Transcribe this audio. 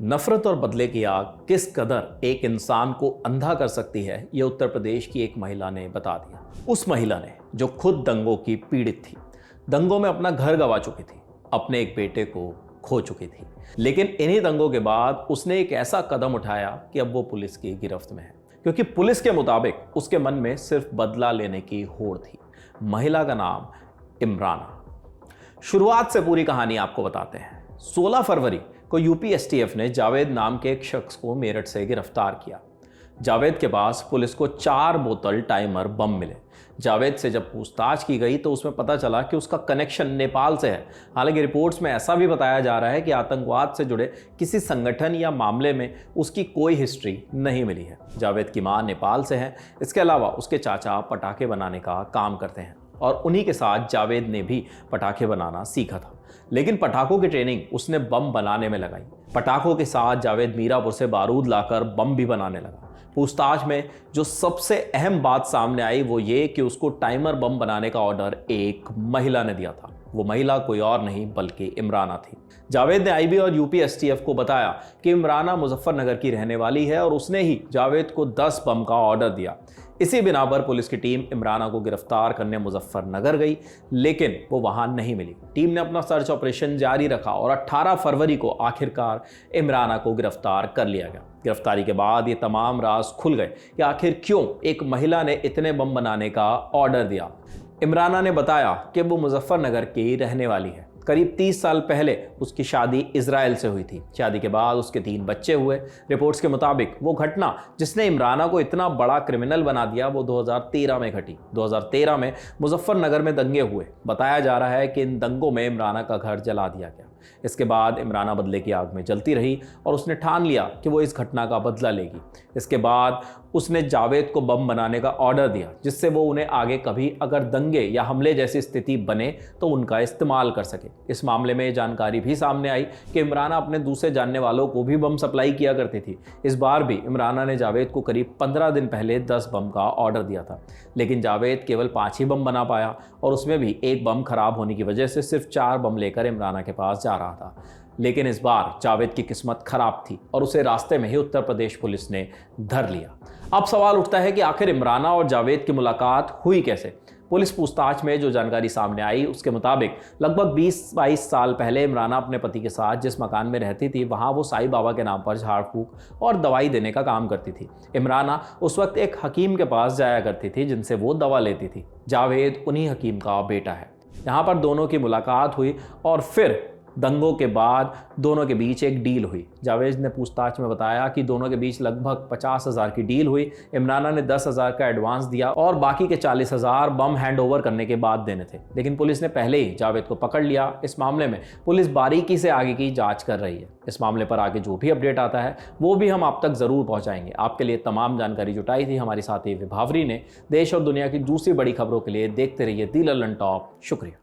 नफरत और बदले की आग किस कदर एक इंसान को अंधा कर सकती है, यह उत्तर प्रदेश की एक महिला ने बता दिया। उस महिला ने जो खुद दंगों की पीड़ित थी, दंगों में अपना घर गंवा चुकी थी, अपने एक बेटे को खो चुकी थी, लेकिन इन्हीं दंगों के बाद उसने एक ऐसा कदम उठाया कि अब वो पुलिस की गिरफ्त में है, क्योंकि पुलिस के मुताबिक उसके मन में सिर्फ बदला लेने की होड़ थी। महिला का नाम इमराना। शुरुआत से पूरी कहानी आपको बताते हैं। 16 फरवरी को यूपी एसटीएफ ने जावेद नाम के एक शख्स को मेरठ से गिरफ्तार किया। जावेद के पास पुलिस को 4 बोतल टाइमर बम मिले। जावेद से जब पूछताछ की गई तो उसमें पता चला कि उसका कनेक्शन नेपाल से है। हालांकि रिपोर्ट्स में ऐसा भी बताया जा रहा है कि आतंकवाद से जुड़े किसी संगठन या मामले में उसकी कोई हिस्ट्री नहीं मिली है। जावेद की मां नेपाल से है। इसके अलावा उसके चाचा पटाखे बनाने का काम करते हैं और उन्हीं के साथ जावेद ने भी पटाखे बनाना सीखा था, लेकिन पटाखों की ट्रेनिंग उसने बम बनाने में लगाई। पटाखों के साथ जावेद मीरापुर से बारूद लाकर बम भी बनाने लगा। पूछताछ में जो सबसे अहम बात सामने आई वो ये कि उसको टाइमर बम बनाने का ऑर्डर एक महिला ने दिया था। वो महिला कोई और नहीं बल्कि इमराना थी। जावेद ने आईबी और यूपी एसटीएफ को बताया कि इमराना मुजफ्फरनगर की रहने वाली है और उसने ही जावेद को 10 बम का ऑर्डर दिया। इसी बिना पर पुलिस की टीम इमराना को गिरफ्तार करने मुजफ्फरनगर गई, लेकिन वो वहां नहीं मिली। टीम ने अपना सर्च ऑपरेशन जारी रखा और 18 फरवरी को आखिरकार इमराना को गिरफ्तार कर लिया गया। गिरफ्तारी के बाद ये तमाम राज खुल गए कि आखिर क्यों एक महिला ने इतने बम बनाने का ऑर्डर दिया। इमराना ने बताया कि वो मुजफ्फरनगर की रहने वाली है। करीब 30 साल पहले उसकी शादी इजराइल से हुई थी। शादी के बाद उसके 3 बच्चे हुए। रिपोर्ट्स के मुताबिक वो घटना जिसने इमराना को इतना बड़ा क्रिमिनल बना दिया वो 2013 में घटी। 2013 में मुजफ्फरनगर में दंगे हुए। बताया जा रहा है कि इन दंगों में इमराना का घर जला दिया गया। इसके बाद इमराना बदले की आग में जलती रही और उसने ठान लिया कि वो इस घटना का बदला लेगी। इसके बाद उसने जावेद को बम बनाने का ऑर्डर दिया, जिससे वो उन्हें आगे कभी अगर दंगे या हमले जैसी स्थिति बने तो उनका इस्तेमाल कर सके। इस मामले में जानकारी भी सामने आई कि इमराना अपने दूसरे जानने वालों को भी बम सप्लाई किया करती थी। इस बार भी इमराना ने जावेद को करीब 15 दिन पहले 10 बम का ऑर्डर दिया था, लेकिन जावेद केवल 5 ही बम बना पाया और उसमें भी एक बम खराब होने की वजह से सिर्फ 4 बम लेकर इमराना के पास जा रहा था। लेकिन इस बार जावेद की किस्मत खराब थी और उसे रास्ते में ही उत्तर प्रदेश पुलिस ने धर लिया। अब सवाल उठता है कि आखिर इमराना और जावेद की मुलाकात हुई कैसे। पुलिस पूछताछ में जो जानकारी सामने आई उसके मुताबिक लगभग 20-22 साल पहले इमराना अपने पति के साथ जिस मकान में रहती थी वहां वो साईं बाबा के नाम पर झाड़ फूक और दवाई देने का काम करती थी। इमराना उस वक्त एक हकीम के पास जाया करती थी जिनसे वो दवा लेती थी। जावेद उन्हीं हकीम का बेटा है। यहाँ पर दोनों की मुलाकात हुई और फिर दंगों के बाद दोनों के बीच एक डील हुई। जावेद ने पूछताछ में बताया कि दोनों के बीच लगभग 50,000 की डील हुई। इमराना ने 10,000 का एडवांस दिया और बाकी के 40,000 बम हैंड ओवर करने के बाद देने थे, लेकिन पुलिस ने पहले ही जावेद को पकड़ लिया। इस मामले में पुलिस बारीकी से आगे की जांच कर रही है। इस मामले पर आगे जो भी अपडेट आता है वो भी हम आप तक जरूर पहुंचाएंगे। आपके लिए तमाम जानकारी जुटाई थी हमारी साथी विभावरी ने। देश और दुनिया की दूसरी बड़ी खबरों के लिए देखते रहिए दी लल्लन टॉप। शुक्रिया।